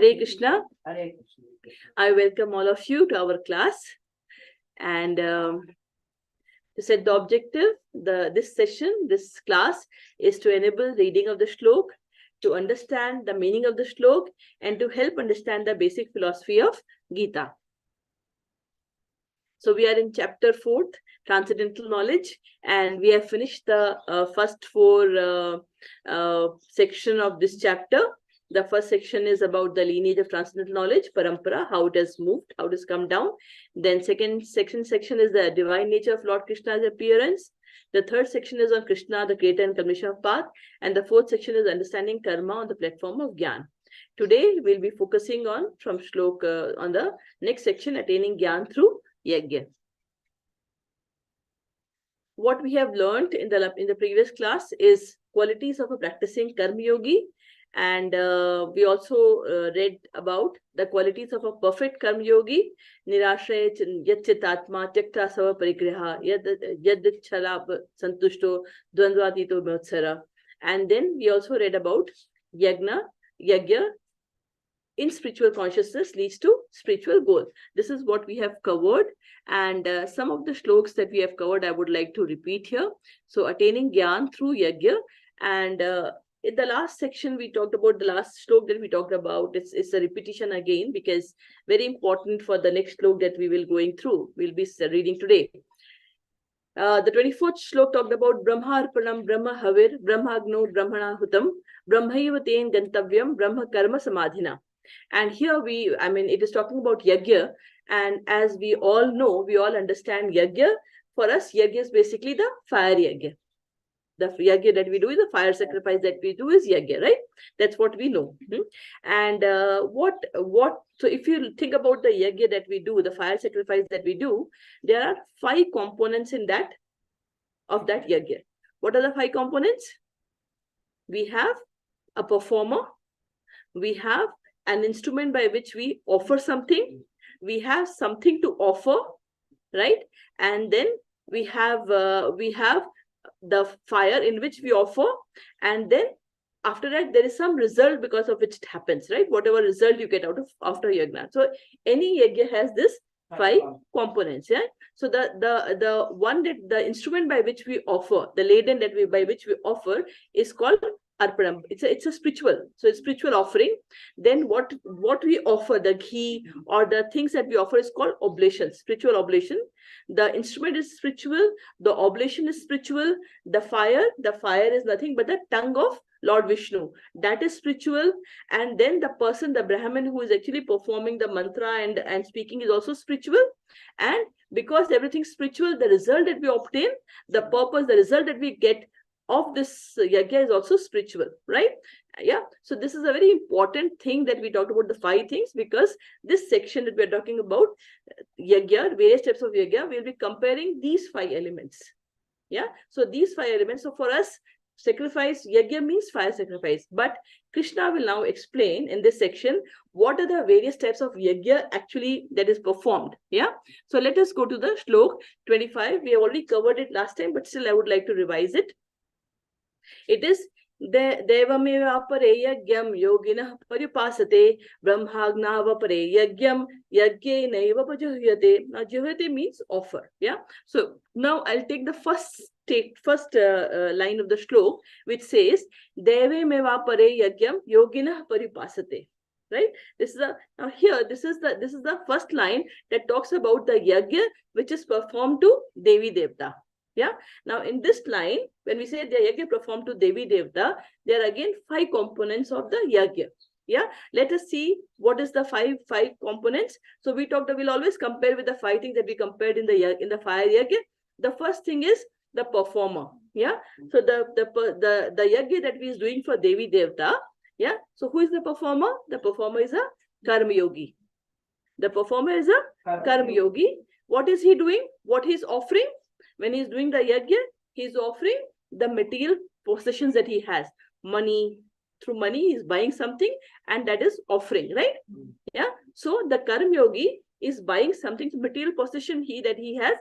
Hare Krishna. Hare Krishna. I welcome all of you to our class. And to set the objective, this session, this class is to enable reading of the shlok, to understand the meaning of the shlok, and to help understand the basic philosophy of Gita. So we are in chapter 4th, Transcendental Knowledge, and we have finished the first four section of this chapter. The first section is about the lineage of transcendental knowledge, parampara, how it has moved, how it has come down. Then second section is the divine nature of Lord Krishna's appearance. The third section is on Krishna, the creator and culmination of path. And the fourth section is understanding karma on the platform of Gyan. Today, we'll be focusing on from Shlok on the next section, attaining Gyan through Yajna. What we have learned in the previous class is qualities of a practicing karma yogi. And we also read about the qualities of a perfect karma yogi. Nirashraya yatchitatma tyakta sava parigraha yadchala santushto dvandvatito myotsara. And then we also read about yajna in spiritual consciousness leads to spiritual goal. This is what we have covered. And some of the shlokas that we have covered, I would like to repeat here. So attaining Gyan through yajna. And in the last section, we talked about the last shlok that we talked about. It's a repetition again, because very important for the next shlok that we will going through. We'll be reading today. The 24th shlok talked about Brahma Arpanam, Brahma Havir, Brahma Agno, Brahmana Hutam, Brahmaiva Ten Gantavyam, Brahma Karma Samadhina. And here it is talking about yajna. And as we all know, we all understand yajna. For us, yajna is basically the fire yajna. The yajna that we do is the fire sacrifice that we do is yajna, right? That's what we know. And so if you think about the yajna that we do, the fire sacrifice that we do, there are 5 components in that, of that yajna. What are the 5 components? We have a performer, we have an instrument by which we offer something, we have something to offer, right? And then we have the fire in which we offer, and then after that there is some result because of which it happens, right? Whatever result you get out of after yajna. So any yajna has this 5 components, yeah. So the one that the instrument by which we offer, the laden that we by which we offer is called arpanam. It's a spiritual, so it's spiritual offering. Then what we offer, the ghee or the things that we offer is called oblation, spiritual oblation. The instrument is spiritual, the oblation is spiritual, the fire is nothing but the tongue of Lord Vishnu, that is spiritual. And then the person, the Brahmin who is actually performing the mantra and speaking is also spiritual. And because everything's spiritual, the result that we obtain, the purpose, the result that we get of this yajna is also spiritual, right? Yeah. So this is a very important thing that we talked about, the 5 things, because this section that we're talking about yajna, various types of yajna, we'll be comparing these 5 elements. Yeah. So these 5 elements. So for us, sacrifice, yajna means fire sacrifice. But Krishna will now explain in this section what are the various types of yajna actually that is performed. Yeah. So let us go to the shlok 25. We have already covered it last time, but still I would like to revise it. It is Devameva pare yagyam yogina paripasate brahmagnava pare yagyam yagye naiva pajuhyate. Now juhyate means offer. Yeah. So now I'll take the first line of the shlok, which says Devameva pare yagyam yogina paripasate. Right. This is the first line that talks about the yajna which is performed to Devi Devta. Yeah. Now, in this line, when we say the yajna performed to Devi Devta, there are again 5 components of the yajna. Yeah. Let us see what is the five components. So we talked, we'll always compare with the 5 things that we compared in the fire yajna. The first thing is the performer. Yeah. So the yajna that we is doing for Devi Devta. Yeah. So who is the performer? The performer is a karma yogi. The performer is a karma yogi. What is he doing? What he is offering? When he's doing the yajna, he's offering the material possessions that he has. Money, through money, he's buying something, and that is offering, right? Yeah. So the karma yogi is buying something, material possession that he has.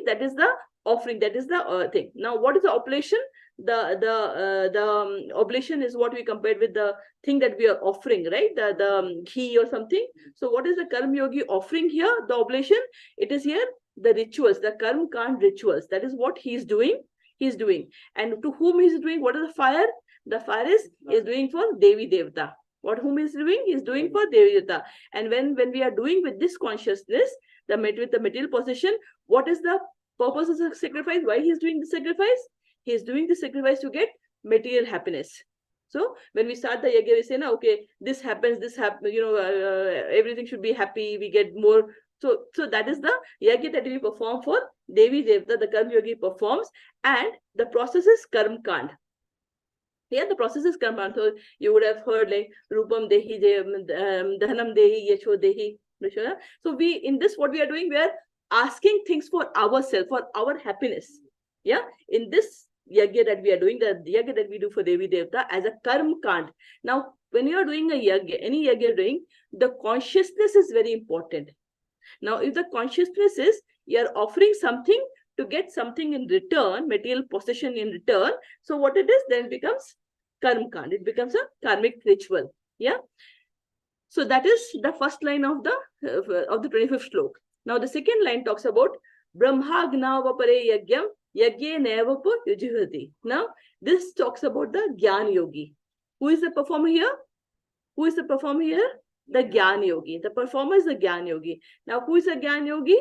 That is the offering, that is the thing. Now, what is the oblation? the oblation is what we compared with the thing that we are offering, right? The ghee or something. So what is the karma yogi offering here? The oblation. It is here the rituals, the karma kand rituals. That is what he is doing. He's doing. And to whom he's doing? What is the fire? The fire is doing for Devi Devta. What whom is doing? He's doing for Devi Devta. And when we are doing with this consciousness, with the material possession, what is the purpose of the sacrifice? Why he's doing the sacrifice? He's doing the sacrifice to get material happiness. So when we start the yajna, we say, "No, okay, this happens, everything should be happy. We get more." So that is the yajna that we perform for Devi Devta. The karma yogi performs, and the process is karma kand. Yeah, the process is karma. So you would have heard like Rupam Dehi, Dhanam Dehi, Yasho Dehi. So in this, what we are doing, we are asking things for ourselves, for our happiness. Yeah, in this yajna that we are doing, the yajna that we do for Devi Devta as a karma kand. Now, when you are doing a yajna, any yajna you're doing, the consciousness is very important. Now, if the consciousness is you are offering something to get something in return, material possession in return, so what it is, then it becomes karma kand. It becomes a karmic ritual. Yeah. So that is the first line of the 25th slok. Now the second line talks about Brahma Gnava Pare Yagyam Yagye Nevapa Yujihati. Now this talks about the Gyan Yogi. Who is the performer here? Who is the performer here? The Gyan Yogi. The performer is the Gyan Yogi. Now who is the Gyan Yogi?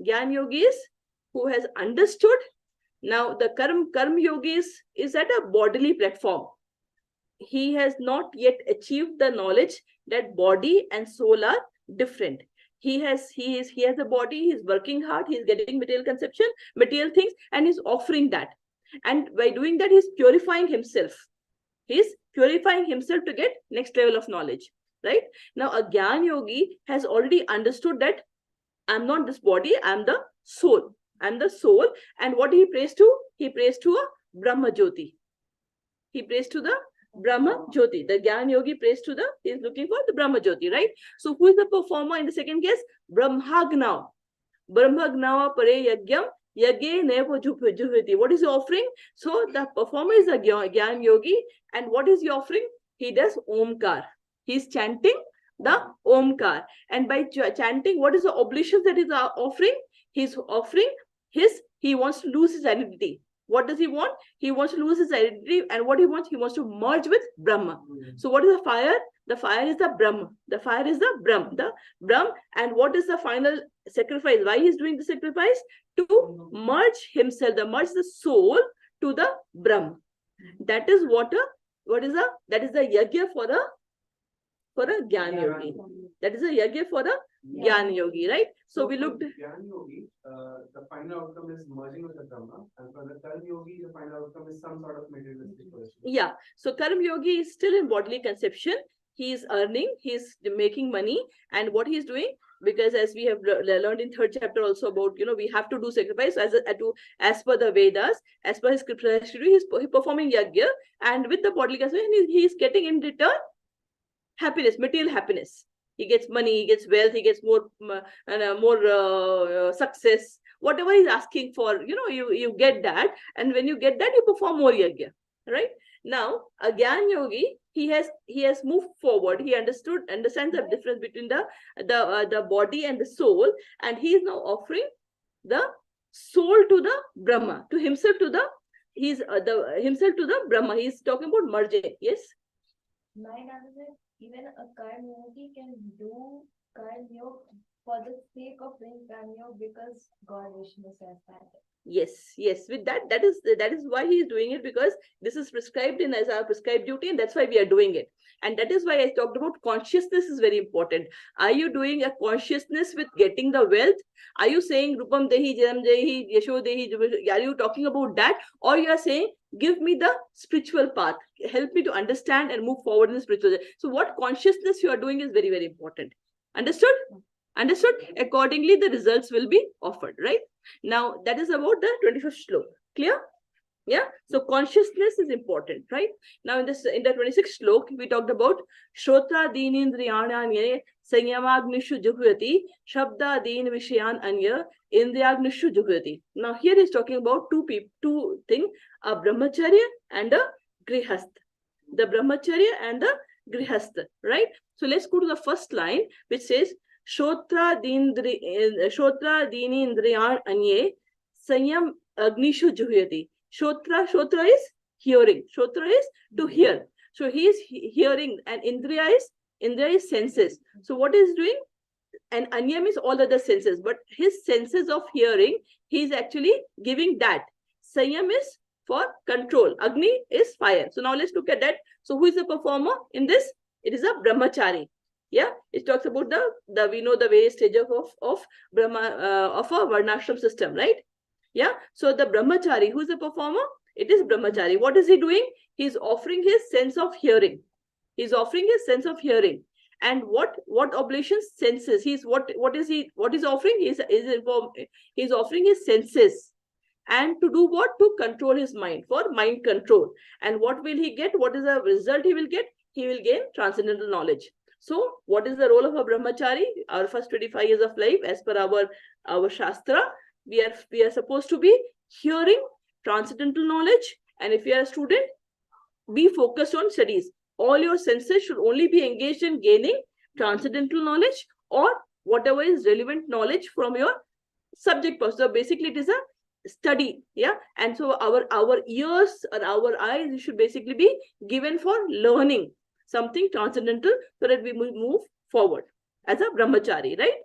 Gyan Yogi is who has understood. Now the Karma Yogi is at a bodily platform. He has not yet achieved the knowledge that body and soul are different. He has a body, he's working hard, he's getting material conception, material things, and he's offering that. And by doing that, he's purifying himself. He's purifying himself to get next level of knowledge. Right? Now, a Gyan Yogi has already understood that I'm not this body, I'm the soul. I'm the soul. And what he prays to? He prays to a Brahma Jyoti. He prays to the Brahma Jyoti. The Gyan Yogi prays to he is looking for the Brahma Jyoti, right? So who is the performer in the second case? Brahmagna. Brahmagna Pare Yagyam Yagye Nevo Juhviti. What is the offering? So the performer is a Gyan Yogi. And what is the offering? He does Omkar. He is chanting the Omkar. And by chanting, what is the oblation that is offering? He's offering he wants to lose his identity. What does he want? He wants to lose his identity. And what he wants to merge with Brahma. So what is the fire? The fire is the Brahma. The fire is the Brahm. And what is the final sacrifice? Why he's doing the sacrifice? To merge himself, merge the soul to the Brahma. That is that is the yajna for a Gyan Yogi. That is a yajna for a Gyan Yogi, right? So we looked. Gyan Yogi, the final outcome is merging with the Brahma, and for the Karma Yogi, the final outcome is some sort of materialistic person. Yeah. So Karma Yogi is still in bodily conception. He is earning, he is making money, and what he is doing, because as we have learned in third chapter also about, we have to do sacrifice as per the Vedas, as per his scripture history, he's performing yajna, and with the bodily conception, he is getting in return happiness, material happiness. He gets money, he gets wealth, he gets more success. Whatever he's asking for, you get that. And when you get that, you perform more yajna, right? Now, a Gyan Yogi, he has moved forward. He understands the difference between the body and the soul, and he is now offering the soul to the Brahma, to himself to the himself to the Brahma. He's talking about merging. Yes. Even a Karma Yogi can do Karma Yoga for the sake of doing Karma Yoga because God Vishnu says that. Yes. With that is why he is doing it, because this is prescribed as our prescribed duty, and that's why we are doing it. And that is why I talked about consciousness is very important. Are you doing a consciousness with getting the wealth? Are you saying Rupam Dehi, Janam Dehi, Yasho Dehi? Are you talking about that? Or you are saying, give me the spiritual path. Help me to understand and move forward in the spiritual. So what consciousness you are doing is very, very important. Understood? Understood? Accordingly, the results will be offered, right? Now, that is about the 25th slok. Clear? Yeah, so consciousness is important, right? Now in the 26th slok, we talked about Shrotra Dinindriyanyane Sanyamagnishu Juhyati Shabda Din Vishayan Anya Indriyagnishu Juhyati. Now here he's talking about two things, a brahmacharya and a grihastha. The brahmacharya and the grihastha, right? So let's go to the first line, which says Shrotra Dinindriyan Anye Sanyam Agnishu Juhyati. Shotra is hearing. Shotra is to hear. So he is hearing, and Indriya is senses. So what is doing? And Anyam is all other senses, but his senses of hearing, he is actually giving that. Sanyam is for control. Agni is fire. So now let's look at that. So who is the performer in this? It is a brahmachari. Yeah, it talks about the we know the various stages of Brahma of a varnashram system, right? Yeah, so the brahmachari, who is the performer? It is brahmachari. What is he doing? He's offering his sense of hearing. He's offering his sense of hearing. And what oblations? Senses. What is offering? He's offering his senses. And to do what? To control his mind, for mind control. And what will he get? What is the result he will get? He will gain transcendental knowledge. So what is the role of a brahmachari? Our first 25 years of life, as per our shastra, we are supposed to be hearing transcendental knowledge. And if you are a student, be focused on studies. All your senses should only be engaged in gaining transcendental knowledge or whatever is relevant knowledge from your subject. So basically it is a study. Yeah, and so our ears and our eyes should basically be given for learning something transcendental, so that we move forward as a brahmachari, right?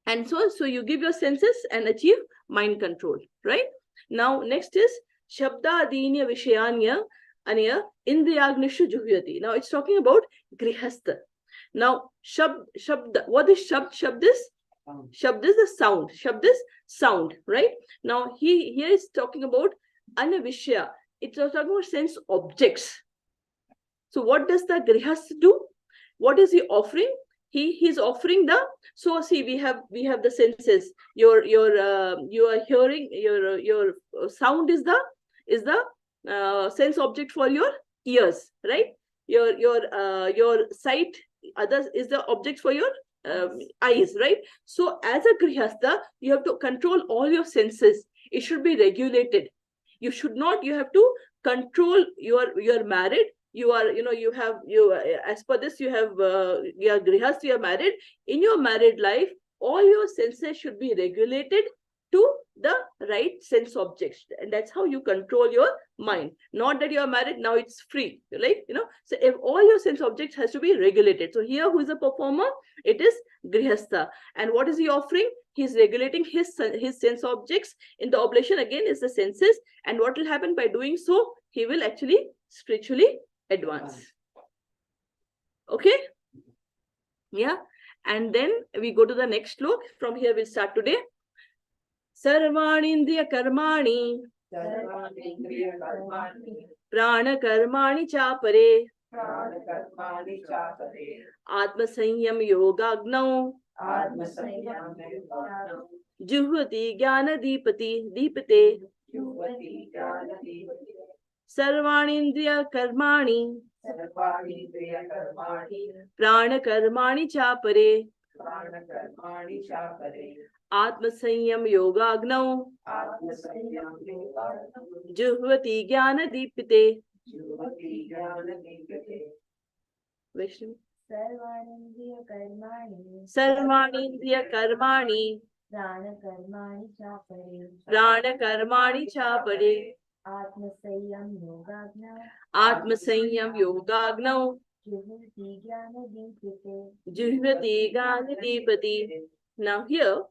And so you give your senses and achieve mind control, right? Now next is Shabda Adinya Vishayanya Anya Indriyagnishu Juhyati. Now it's talking about grihastha. Now Shabda, what is Shabd? Shabd is the sound. Shabd is sound, right? Now here is talking about Anavishya. It's talking about sense objects. So what does the grihastha do? What is he offering? He's offering the, so see, we have the senses. You are hearing, your sound is the sense object for your ears, right? Your sight, others is the object for your eyes, right? So as a grihastha, you have to control all your senses. It should be regulated. You have to control. You are married. You are, as per this, you are grihastha, you are married. In your married life, all your senses should be regulated to the right sense objects, and that's how you control your mind. Not that you are married, now it's free, like, so if all your sense objects has to be regulated. So here, who is the performer? It is grihastha. And what is he offering? He's regulating his sense objects. In the oblation, again, is the senses. And what will happen by doing so? He will actually spiritually advance. Okay, yeah. And then we go to the next slok. From here we'll start today. Sarvanindriya karmani prana karmani chapare atma sanyam yogagnau juhvati jnana deepate Sarvanindriya karmani prana karmani chapare atma sanyam yogagnau juhvati jnana deepate. Vaishnavi. Sarvanindriya karmani prana karmani chapare atma sanyam yogagnau juhvati jnana deepate. Now here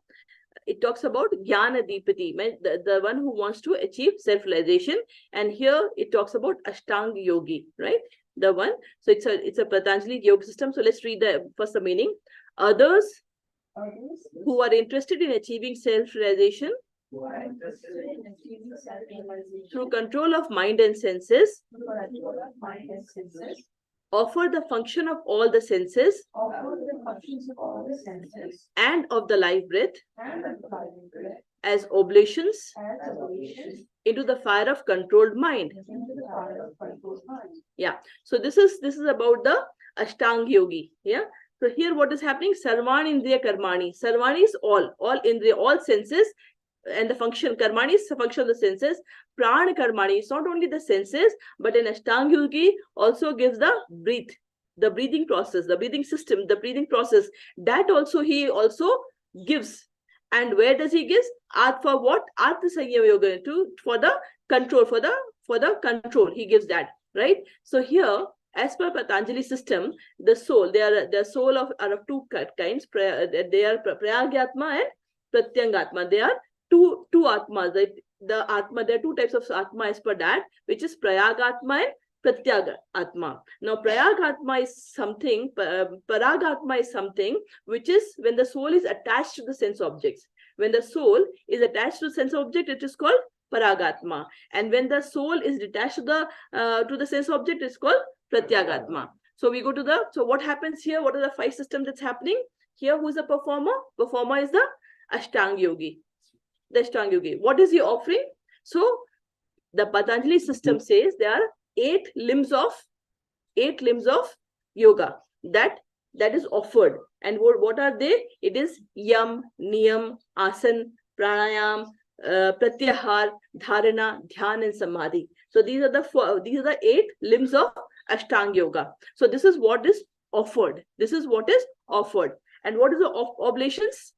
it talks about jnana deepati, the one who wants to achieve self-realization. And here it talks about ashtanga yogi, right? The one. So it's a Patanjali yoga system. So let's read first the meaning. Others who are interested in achieving self-realization through control of mind and senses, offer the function of all the senses and of the life breath as oblations as oblations into the fire of controlled mind. into the fire of controlled mind. Yeah. So this is about the Ashtanga Yogi. Yeah. So here what is happening? Sarvani Indriya Karmani. Sarvani is all Indriya, all senses, and the function Karmani is the function of the senses. Prana Karmani is not only the senses, but in Ashtanga Yogi also gives the breathing process, the breathing system, the breathing process. That also he also gives. And where does he give? For what? Artha Sanyam Yoga, for the control, for the control. He gives that, right? So here, as per Patanjali system, the soul, the soul are of two kinds. They are Prayagatma and Pratyangatma. They are two atmas. The atma, there are two types of atma as per that, which is Prayagatma and Pratyaga Atma. Now, Prayagatma is something, Paragatma is something which is when the soul is attached to the sense objects. When the soul is attached to the sense object, it is called Paragatma. And when the soul is detached to the sense object, it's called Pratyagatma. So we go to so what happens here? What are the 5 systems that's happening? Here, who is the performer? Performer is the Ashtanga Yogi. The Ashtanga Yogi. What is he offering? So the Patanjali system says there are 8 limbs of yoga that is offered. And what are they? It is yam, niyam, asan, pranayam, pratyahar, dharana, dhyan, and samadhi. So these are the 8 limbs of Ashtanga Yoga. So this is what is offered. This is what is offered. And what is the oblations?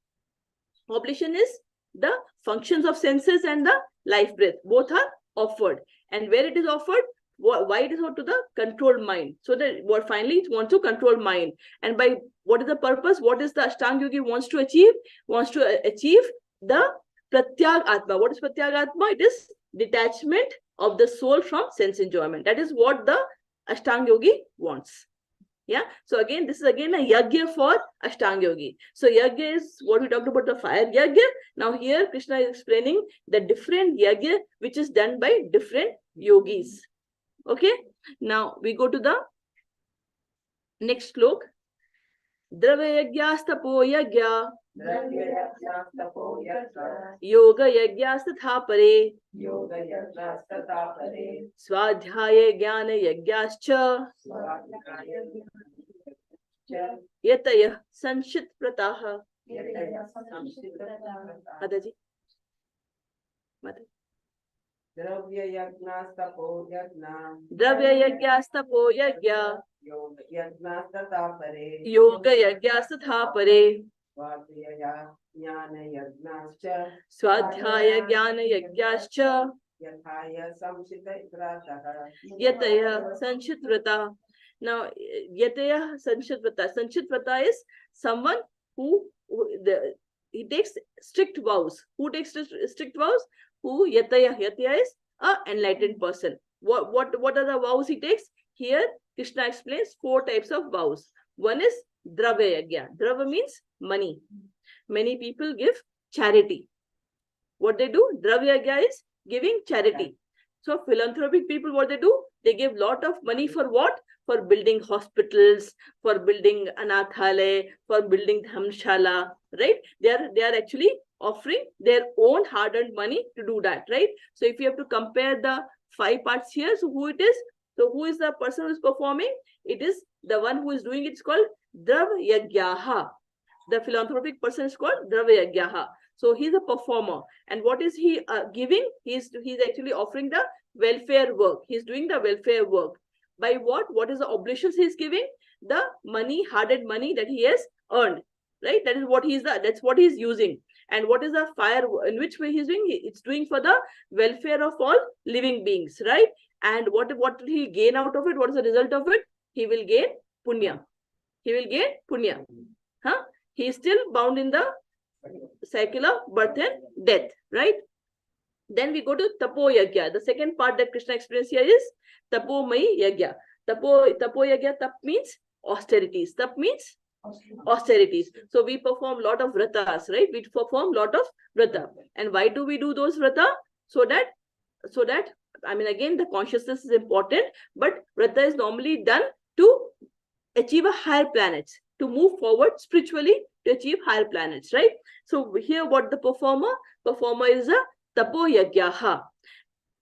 Oblation is the functions of senses and the life breath. Both are offered. And where it is offered? Why it is offered? To the controlled mind. So that finally it wants to control mind. And by what is the purpose? What is the Ashtanga Yogi wants to achieve? Wants to achieve the Pratyag Atma. What is Pratyag Atma? It is detachment of the soul from sense enjoyment. That is what the Ashtanga Yogi wants. Yeah. So again, this is again a yagya for Ashtanga Yogi. So yagya is what we talked about, the fire yagya. Now here Krishna is explaining the different yagya which is done by different yogis. Okay. Now we go to the next slok. Dravya yagyastapo yagya. Yoga yagyastatha pare. Swadhyaya jnana yagyascha. Yataya sanshit prataha. Mataji. Dravya yagnastapo yagya. yoga yagnastatha pare. Yoga yagyastatha pare. Swadhyaya jnana yagyascha. Yataya sanshit prataha. Now, Yataya Sanchitvata. Sanchitvata is someone who he takes strict vows. Who takes strict vows? Who Yataya? Yataya is an enlightened person. What are the vows he takes? Here, Krishna explains 4 types of vows. One is Dravya Yagya. Dravya means money. Many people give charity. What they do? Dravya Yagya is giving charity. So philanthropic people, what they do? They give lot of money for what? For building hospitals, for building anathalaya, for building dhamshala, right? They are actually offering their own hard-earned money to do that, right? So if you have to compare the 5 parts here, so who it is? So who is the person who is performing? It is the one who is doing it. It's called Dravyagyaha. The philanthropic person is called Dravyagyaha. So he's a performer. And what is he giving? He's actually offering the welfare work. He's doing the welfare work. By what? What is the oblations he's giving? The money, hard-earned money that he has earned, right? That is what that's what he's using. And what is the fire? In which way he's doing? It's doing for the welfare of all living beings, right? And what will he gain out of it? What is the result of it? He will gain punya. He will gain punya. Huh? He is still bound in the cycle of birth and death, right? Then we go to Tapo Yagya. The second part that Krishna explains here is Tapo Mai Yagya. Tapo Yagya, tap means austerities. Tap means austerities. So we perform lot of vratas, right? We perform lot of vrata. And why do we do those vrata? So that, I mean, again, the consciousness is important, but vrata is normally done to achieve a higher planet. to move forward spiritually to achieve higher planets, right? So here what the performer is a tapo yagyaha,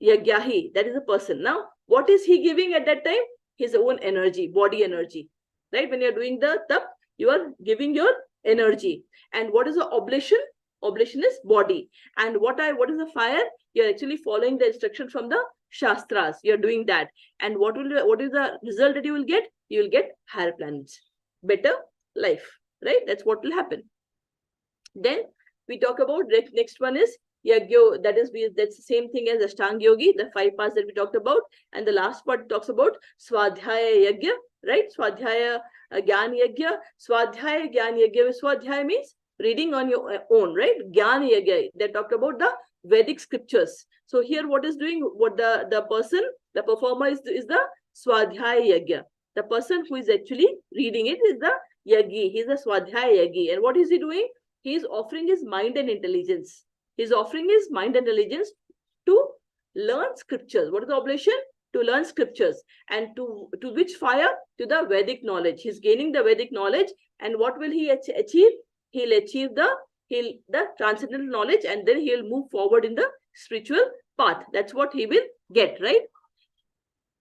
yagyahi, that is a person. Now what is he giving at that time? His own energy, body energy, right? When you're doing the tap, you are giving your energy. And what is the oblation? Oblation is body. And what is the fire? You're actually following the instruction from the shastras. You're doing that. And what is the result that you will get? You will get higher planets, better life, right? That's what will happen. Then we talk about next one is yagyo. That's the same thing as Ashtanga Yogi, the 5 parts that we talked about. And the last part talks about Swadhyaya Yagya, right? Swadhyaya Gyan Yagya. Swadhyaya Gyan Yagya. Swadhyaya means reading on your own, right? Gyan Yagya. They talked about the Vedic scriptures. So here what is doing, what the person, the performer is the Swadhyaya Yagya. The person who is actually reading it is the Yagi. He is the Swadhyaya Yagi. And what is he doing? He is offering his mind and intelligence. He is offering his mind and intelligence to learn scriptures. What is the oblation? To learn scriptures. And to which fire? To the Vedic knowledge. He's gaining the Vedic knowledge. And what will he achieve? He'll achieve the transcendental knowledge, and then he'll move forward in the spiritual path. That's what he will get, right?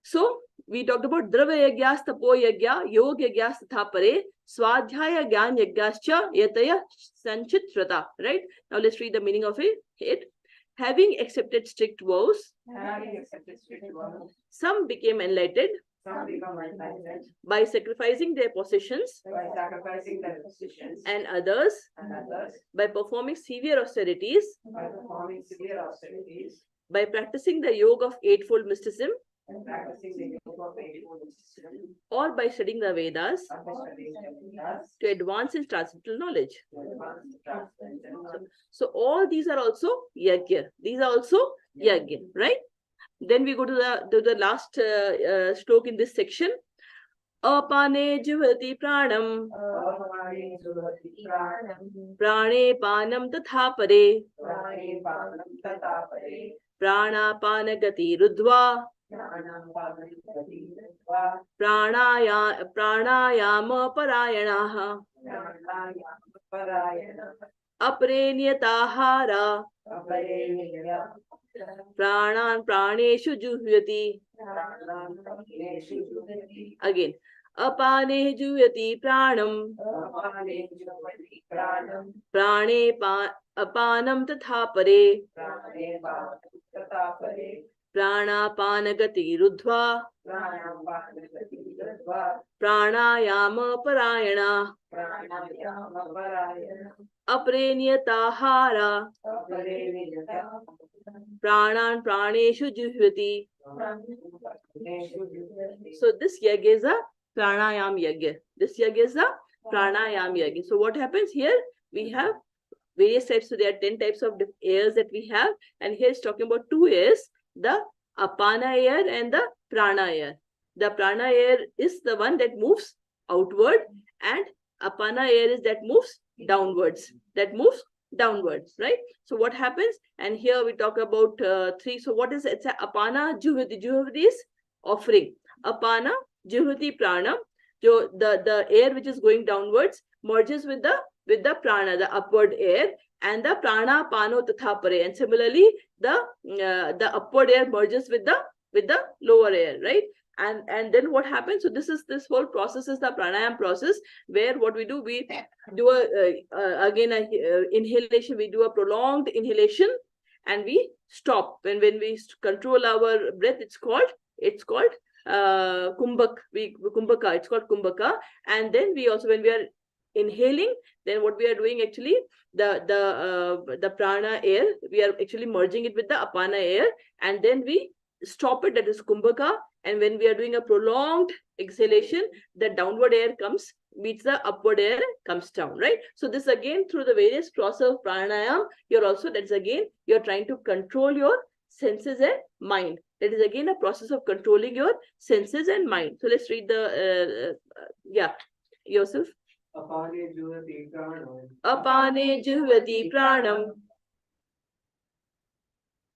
So we talked about Dravya Yagyas, Tapo Yagya, Yoga Yagyas Tatha Pare, Swadhyaya Gyan Yagyascha Yataya Sanchitrata, right? Now let's read the meaning of it. Having accepted strict vows, some became enlightened by sacrificing their possessions, and others by performing severe austerities, by practicing the yoga of eightfold mysticism, or by studying the Vedas to advance in transcendental knowledge. So all these are also yagya. These are also yagya, right? Then we go to the last stroke in this section. Apane jivati pranam, prane panam tatha pare, prana gati rudva, pranayama parayanaha, apre niyatahara, pranan praneshu juhyati. Again. Apane juyati pranam, prane apanam tatha pare, pranapanagati rudhva, pranayama parayana, apreniyatahara, pranan praneshu juhyati. So this yagya is a pranayam yagya. This yagya is a pranayam yagya. So what happens here? We have various types. So there are 10 types of airs that we have. And here it's talking about 2 airs, the apana air and the prana air. The prana air is the one that moves outward, and apana air is that moves downwards. Right? So what happens? And here we talk about 3. So what is it? It's a apana juhati. Juhati is offering. Apana juhati pranam. So the air which is going downwards merges with the prana, the upward air, and the prana pano tatha pare. And similarly, the upward air merges with the lower air, right? And then what happens? So this whole process is the pranayam process, where what we do again inhalation. We do a prolonged inhalation, and we stop when we control our breath. It's called kumbhaka. It's called kumbhaka. And then we also, when we are inhaling, then what we are doing actually, the prana air, we are actually merging it with the apana air, and then we stop it. That is kumbhaka. And when we are doing a prolonged exhalation, the downward air meets the upward air, comes down, right? So this again, through the various process of pranayam, you're trying to control your senses and mind. That is again a process of controlling your senses and mind. So let's read yourself. Apane juhati pranam. Apane juhati pranam.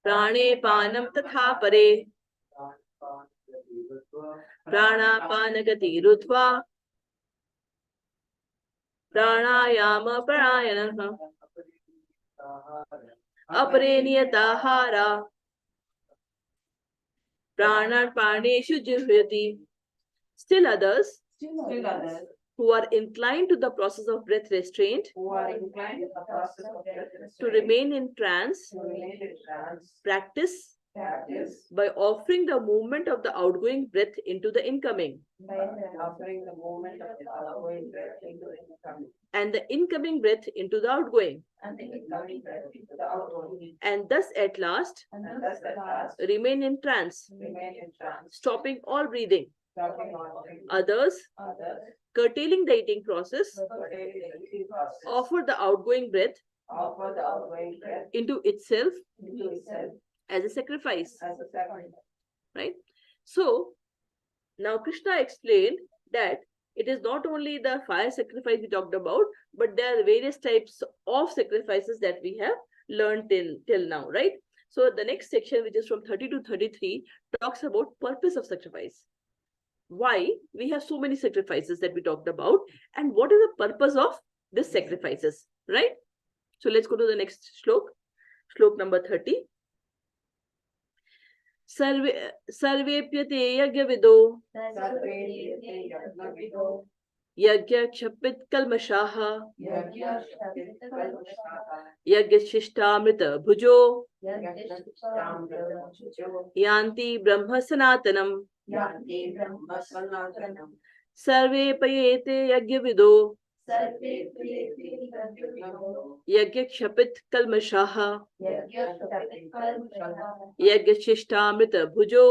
Prane panam tatha pare. Pranapanagati rudhva. pranayama parayana, apare niyatahara, pranarpaneshu jihyati. Still others Still others who are inclined to the process of breath restraint, who are inclined to the process of breath to restraint, remain in trance, to remain in trance, practice practice by offering the movement of the outgoing breath into the incoming by offering the movement of the outgoing breath into the incoming, and the incoming breath into the outgoing, and the incoming breath into the outgoing, and thus at last and thus at last remain in trance, remain in trance, stopping all breathing. stopping all breathing. Others, Others, curtailing the eating process, curtailing the eating process, offer the outgoing breath offer the outgoing breath into itself into itself as a sacrifice, as a sacrifice. right? So now Krishna explained that it is not only the fire sacrifice we talked about, but there are various types of sacrifices that we have learned till now, right? So the next section, which is from 30 to 33, talks about purpose of sacrifice. Why we have so many sacrifices that we talked about, and what is the purpose of these sacrifices, right? So let's go to the next shlok, shlok number 30. Sarvepyate yagyavido yagya kalmashaha yagya shishtamrita bhujo yanti brahma sanatanam sarve payete yagyavido yagya kshapit kalmashaha yagya shishtamrita bhujo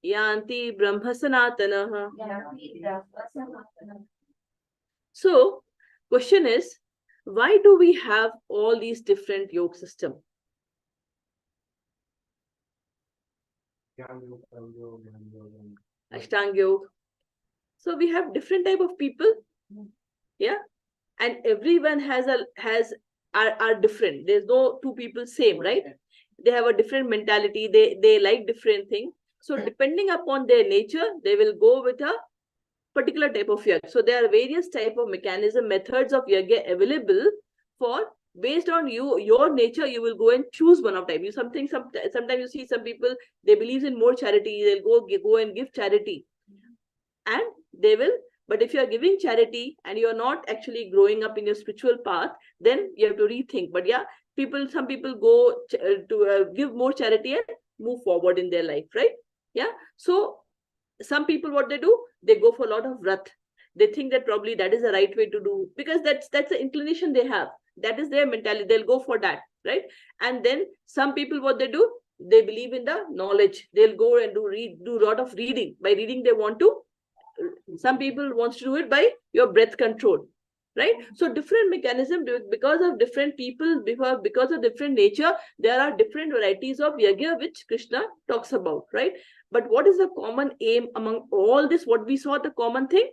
yanti brahma sanatanah. So question is, why do we have all these different yoga system? Ashtanga yoga. So we have different type of people, yeah, and everyone are different. There's no two people same, right? They have a different mentality. They like different things. So depending upon their nature, they will go with a particular type of yoga. So there are various type of mechanism, methods of yoga available for, based on your nature. You will go and choose one of them. Sometimes you see some people, they believe in more charity. They'll go and give charity, and they will. But if you are giving charity and you are not actually growing up in your spiritual path, then you have to rethink. But yeah, some people go to give more charity and move forward in their life, right? Yeah. So some people, what they do, they go for a lot of vrat. They think that probably that is the right way to do, because that's the inclination they have. That is their mentality. They'll go for that, right? And then some people, what they do, they believe in the knowledge. They'll go and do a lot of reading. By reading, they want to. Some people wants to do it by your breath control, right? So different mechanism, because of different people, because of different nature, there are different varieties of yajna which Krishna talks about, right? But what is the common aim among all this? What we saw, the common thing?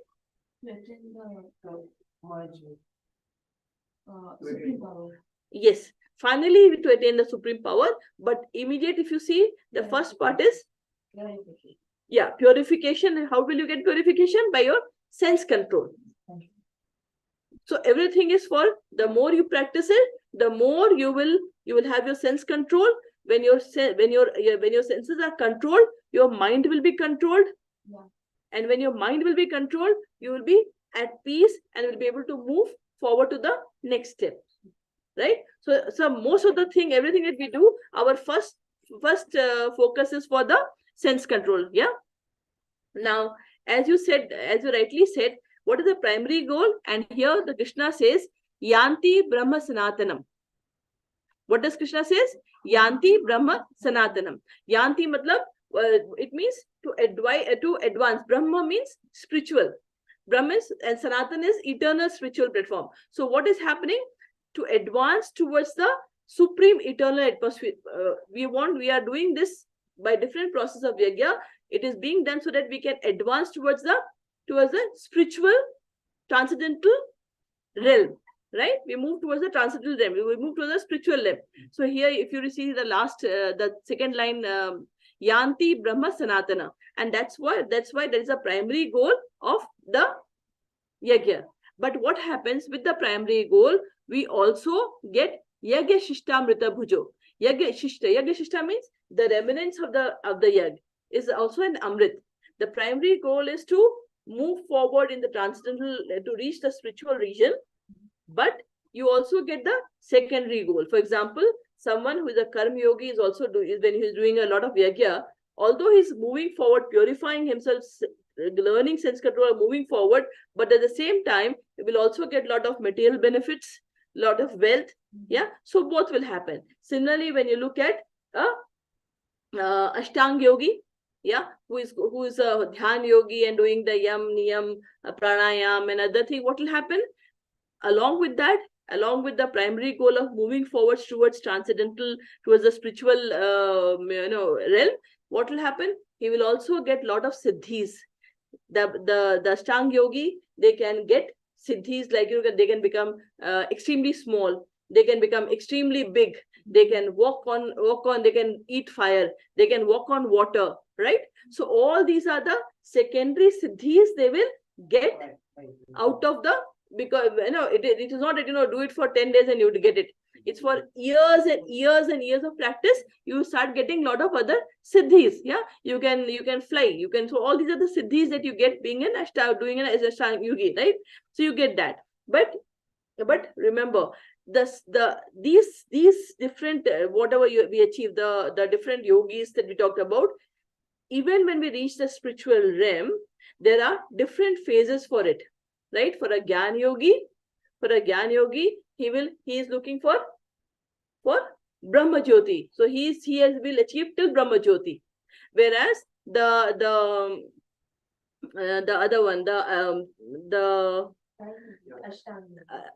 Supreme power. Yes, finally to attain the supreme power. But immediate, if you see, the first part is purification. How will you get purification? By your sense control. So everything is for, the more you practice it, the more you will have your sense control. When your senses are controlled, your mind will be controlled. And when your mind will be controlled, you will be at peace and will be able to move forward to the next step, right? So most of the thing, everything that we do, our first focus is for the sense control. Yeah. Now, as you rightly said, what is the primary goal? And here the Krishna says, Yanti Brahma Sanatanam. What does Krishna says? Yanti Brahma Sanatanam. Yanti matlab, it means to advance. Brahma means spiritual. Brahma and Sanatan is eternal spiritual platform. So what is happening? To advance towards the supreme eternal atmosphere. We are doing this by different process of yajna. It is being done so that we can advance towards the spiritual transcendental realm, right? We move towards the transcendental realm. We move to the spiritual realm. So here, if you see the last, the second line, Yanti Brahma Sanatana, and that's why there is a primary goal of the yagya. But what happens with the primary goal? We also get yagya shishtamrita bhujo. Yagya shishta means the remnants of the yag is also an amrit. The primary goal is to move forward in the transcendental, to reach the spiritual region, but you also get the secondary goal. For example, someone who is a karma yogi is also when he is doing a lot of yagya, although he's moving forward, purifying himself, learning sense control, moving forward, but at the same time, he will also get a lot of material benefits, lot of wealth. Yeah, so both will happen. Similarly, when you look at a Ashtang yogi, yeah, who is a dhyan yogi and doing the yam, niyam, pranayam and other thing, what will happen? Along with that, along with the primary goal of moving forward towards transcendental, towards the spiritual realm, what will happen? He will also get a lot of siddhis. The Ashtang yogi, they can get siddhis, like they can become extremely small, they can become extremely big, they can walk on, they can eat fire, they can walk on water, right? So all these are the secondary siddhis they will get out of the, because it is not that do it for 10 days and you would get it. It's for years and years and years of practice. You start getting a lot of other siddhis. Yeah, you can fly, you can, so all these are the siddhis that you get being an doing an Ashtanga yogi, right? So you get that. But remember, these different whatever we achieve, the different yogis that we talked about, even when we reach the spiritual realm, there are different phases for it, right? For a Gyan yogi, he is looking for Brahma Jyoti. So he will achieve till Brahma Jyoti. Whereas the other one, the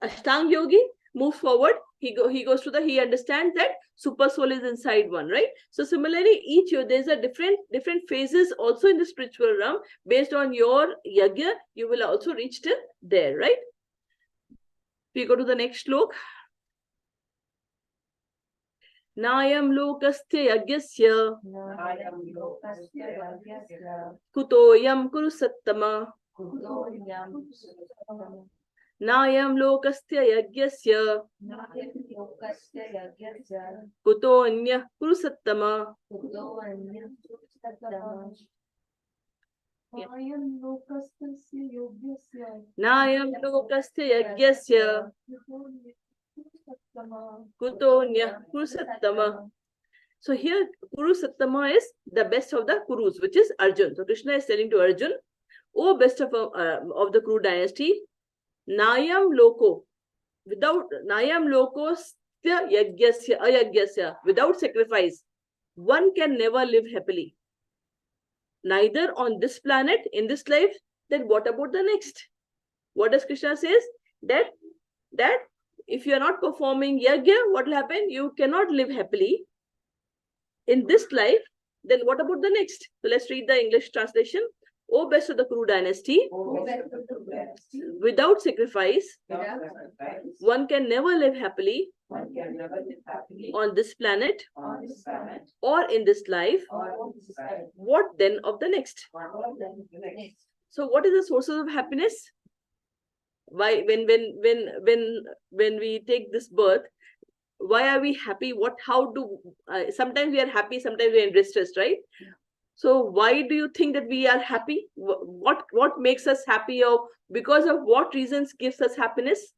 Ashtang yogi moves forward. He goes to he understands that super soul is inside one, right? So similarly, each year there's a different phases also in the spiritual realm. Based on your yagya, you will also reach till there, right? We go to the next slok. Nayam lokastya yagyasya kutoyam kurusattama. Nayam lokastya yagyasya kutonya kurusattama. Nayam lokastya yagyasya kutonya kurusattama. So here Kurusattama is the best of the Kurus, which is Arjun. So Krishna is telling to Arjun, O best of the Kuru dynasty, Nayam loko, Nayam lokostya yagyasya ayagyasya, without sacrifice, one can never live happily. Neither on this planet, in this life, then what about the next? What does Krishna says? That if you are not performing yagya, what will happen? You cannot live happily in this life. Then what about the next? So let's read the English translation. O best of the Kuru dynasty, without sacrifice, one can never live happily on this planet or in this life. What then of the next? So what is the sources of happiness? Why, when we take this birth, why are we happy? Sometimes we are happy, sometimes we are in distress, right? So why do you think that we are happy? What makes us happy, or because of what reasons gives us happiness?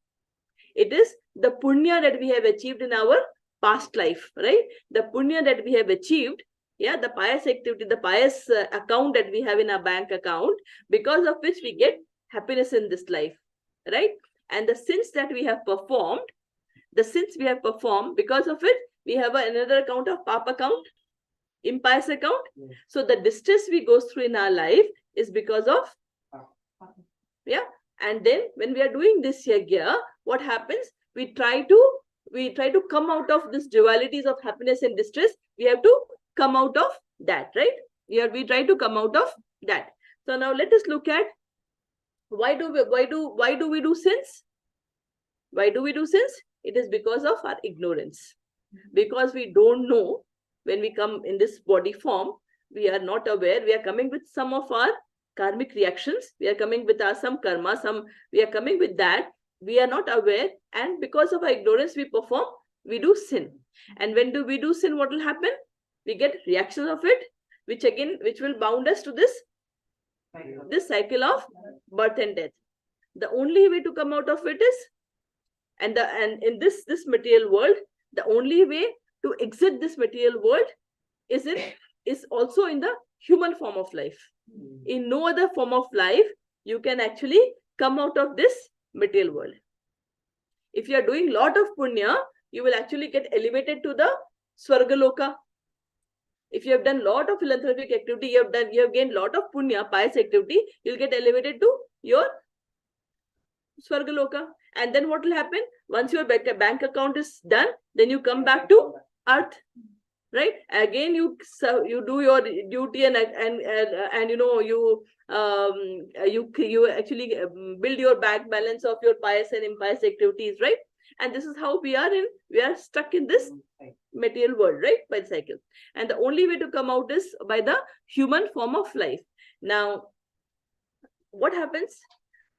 It is the punya that we have achieved in our past life, right? The punya that we have achieved, yeah, the pious activity, the pious account that we have in our bank account, because of which we get happiness in this life, right? And the sins that we have performed, because of it, we have another account of papa account, impious account. So the distress we go through in our life is because of, yeah. And then when we are doing this yagya, what happens? We try to come out of this dualities of happiness and distress. We have to come out of that, right? We try to come out of that. So now let us look at why do we do sins? Why do we do sins? It is because of our ignorance. Because we don't know, when we come in this body form, we are not aware. We are coming with some of our karmic reactions. We are coming with our some karma, we are coming with that. We are not aware, and because of our ignorance, we do sin. And when we do sin, what will happen? We get reactions of it, which will bound us to this cycle of birth and death. The only way to come out of it is, and in this material world, the only way to exit this material world is also in the human form of life. In no other form of life you can actually come out of this material world. If you are doing lot of punya, you will actually get elevated to the Swargaloka. If you have done lot of philanthropic activity, you have gained lot of punya, pious activity, you'll get elevated to your Swargaloka. And then what will happen? Once your bank account is done, then you come back to earth, right? Again, you do your duty, and you actually build your bank balance of your pious and impious activities, right? And this is how we are stuck in this material world, right? By the cycle. And the only way to come out is by the human form of life. Now, what happens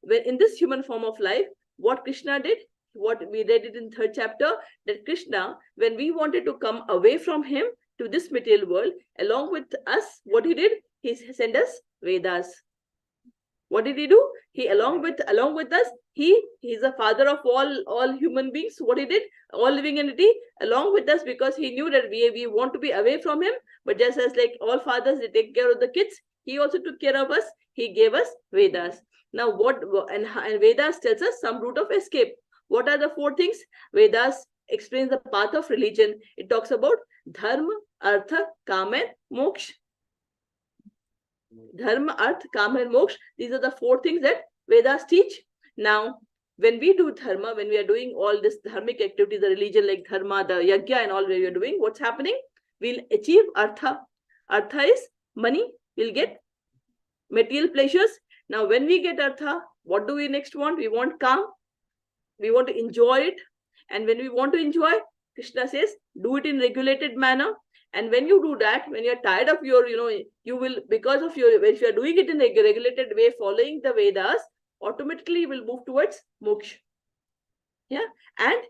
when in this human form of life? What Krishna did, what we read it in 3rd chapter, that Krishna, when we wanted to come away from him to this material world, along with us, what he did? He sent us Vedas. What did he do? He along with us, he's the father of all human beings. What he did? All living entity, along with us, because he knew that we want to be away from him. But just as like all fathers, they take care of the kids, he also took care of us. He gave us Vedas. Now and Vedas tells us some route of escape. What are the 4 things? Vedas explains the path of religion. It talks about dharma, artha, kama, and moksha. Dharma, artha, kama, and moksha. These are the 4 things that Vedas teach. Now, when we do dharma, when we are doing all this dharmic activity, the religion like dharma, the yajna and all we are doing, what's happening? We'll achieve artha. Artha is money. We'll get material pleasures. Now, when we get artha, what do we next want? We want calm. We want to enjoy it. And when we want to enjoy, Krishna says, do it in regulated manner. And when you do that, when you're tired of your, you will, because of if you're doing it in a regulated way, following the Vedas, automatically you will move towards moksha. Yeah. And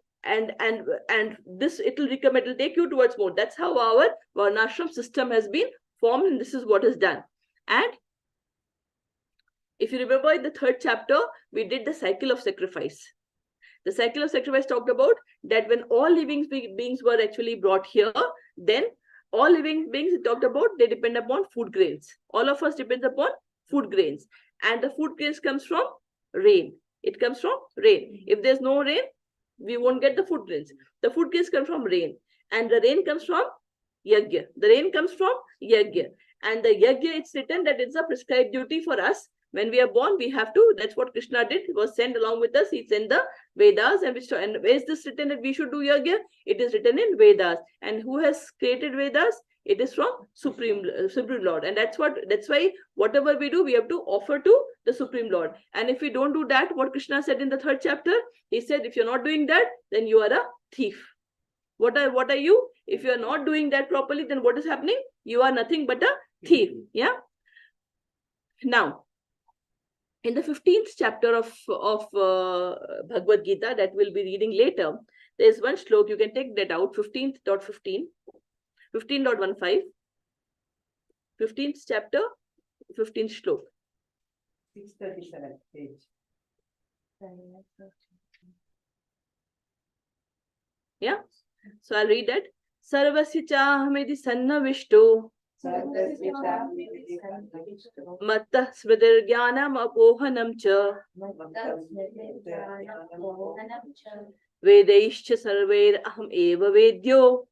this, it will take you towards more. That's how our varnashram system has been formed, and this is what is done. And if you remember in the 3rd chapter, we did the cycle of sacrifice. The cycle of sacrifice talked about that when all living beings were actually brought here, then all living beings, it talked about, they depend upon food grains. All of us depends upon food grains. And the food grains comes from rain. It comes from rain. If there's no rain, we won't get the food grains. The food grains come from rain. And the rain comes from yajna. The rain comes from yajna. And the yajna, it's written that it's a prescribed duty for us. When we are born, we have to, that's what Krishna did. He was sent along with us. He sent the Vedas. And where is this written that we should do yajna? It is written in Vedas. And who has created Vedas? It is from Supreme Lord. And that's why whatever we do, we have to offer to the Supreme Lord. And if we don't do that, what Krishna said in the 3rd chapter, he said, if you're not doing that, then you are a thief. What are you? If you are not doing that properly, then what is happening? You are nothing but a thief. Yeah. Now, in the 15th chapter of Bhagavad Gita that we'll be reading later, there is one shlok. You can take that out, 15.15, 15.15, 15th chapter, 15th shlok. 637 page. Yeah. So I'll read that. Sarvasya chahamedi sannavishto mattah smritir jnanam apohanam cha vedaishcha sarvair aham eva vedyo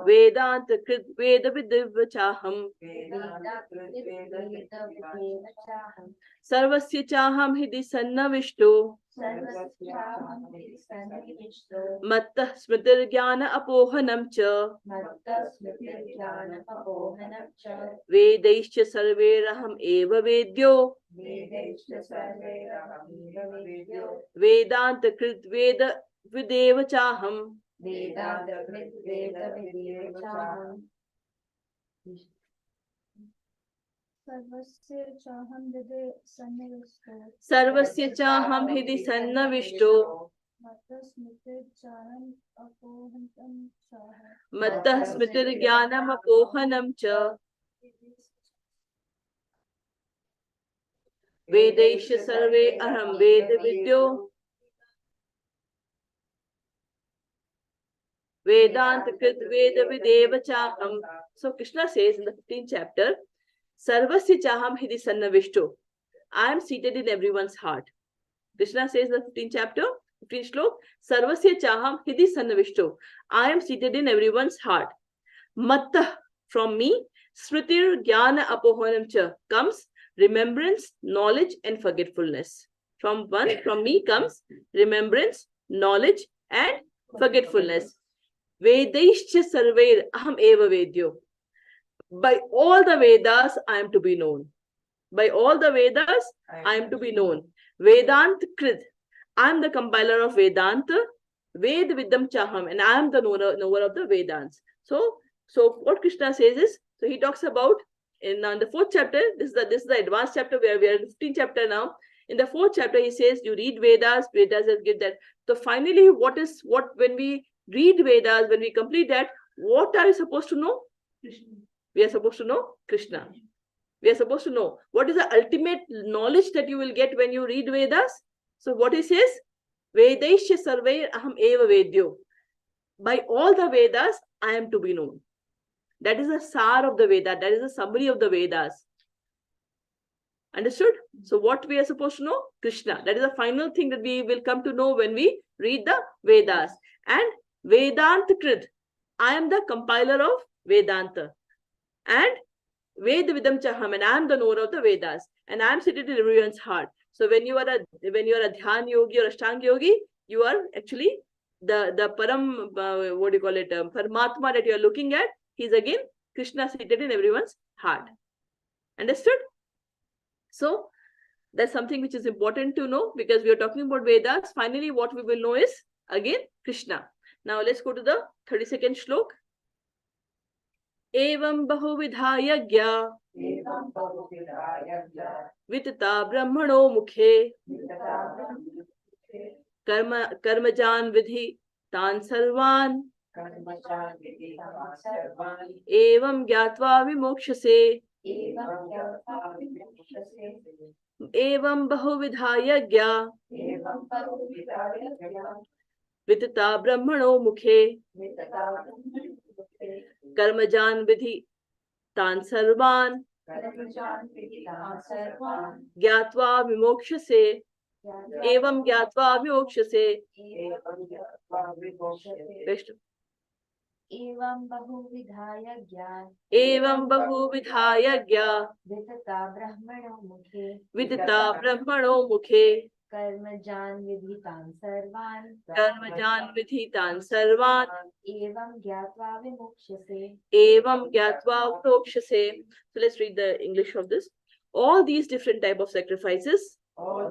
vedanta krit veda vidivya chaham sarvasya chaham hidi sannavishto mattah smritir jnana apohanam cha vedaishcha sarvairaham eva vedyo vedanta krit veda videva chaham. Sarvasya chaham hriday sannivishto. Sarvasya chaham hidi sannavishto. Mata smriti charan apohantam chaha. Mattah smritir jnanam apohanam cha. Vedaisha sarve aham veda vidyo. Vedanta krit veda videva chaham. So Krishna says in the 15th chapter, Sarvasya chaham hidi sannavishto. I am seated in everyone's heart. Krishna says in the 15th chapter, 15th shlok, Sarvasya chaham hidi sannavishto. I am seated in everyone's heart. Mattah, from me, smritir jnana apohanam cha, comes remembrance, knowledge and forgetfulness. From me comes remembrance, knowledge and forgetfulness. Vedaischa sarvair aham eva vedyo. By all the Vedas, I am to be known. By all the Vedas, I am to be known. Vedant Krit. I am the compiler of Vedanta. Ved Vidam Chaham. And I am the knower of the Vedants. So what Krishna says is, so he talks about in the 4th chapter, this is the advanced chapter where we are in the 15th chapter now. In the 4th chapter, he says, you read Vedas will give that. So finally, when we read Vedas, when we complete that, what are you supposed to know? Krishna. We are supposed to know Krishna. We are supposed to know what is the ultimate knowledge that you will get when you read Vedas. So what he says, Vedaisya sarvair aham eva vedyo. By all the Vedas, I am to be known. That is the sar of the Veda. That is the summary of the Vedas. Understood? So what we are supposed to know? Krishna. That is the final thing that we will come to know when we read the Vedas. And Vedanta Krit. I am the compiler of Vedanta. And Ved Vidam Chaham, and I am the knower of the Vedas, and I am seated in everyone's heart. So when you are a Dhyan Yogi or Ashtanga Yogi, you are actually the Param, what do you call it, Paramatma that you are looking at. He is again Krishna seated in everyone's heart. Understood? So that's something which is important to know, because we are talking about Vedas. Finally, what we will know is again Krishna. Now let's go to the 32nd shlok. Evam bahuvidha yajna vitata brahmano mukhe karmajan vidhi tan sarvan evam gyatva vimokshase. Evam bahuvidha yajna vitata brahmano mukhe karmajan vidhi tan sarvan gyatva vimokshase. Evam gyatva vimokshase. Evam bahuvidhaya gyan. Evam bahuvidhaya gya. Vidita brahmano mukhe. Karmajan vidhitan sarvan. Karmajan vidhitan sarvan. Evam gyatva vimokshase. Evam gyatva vimokshase. So let's read the English of this. All these different type of sacrifices are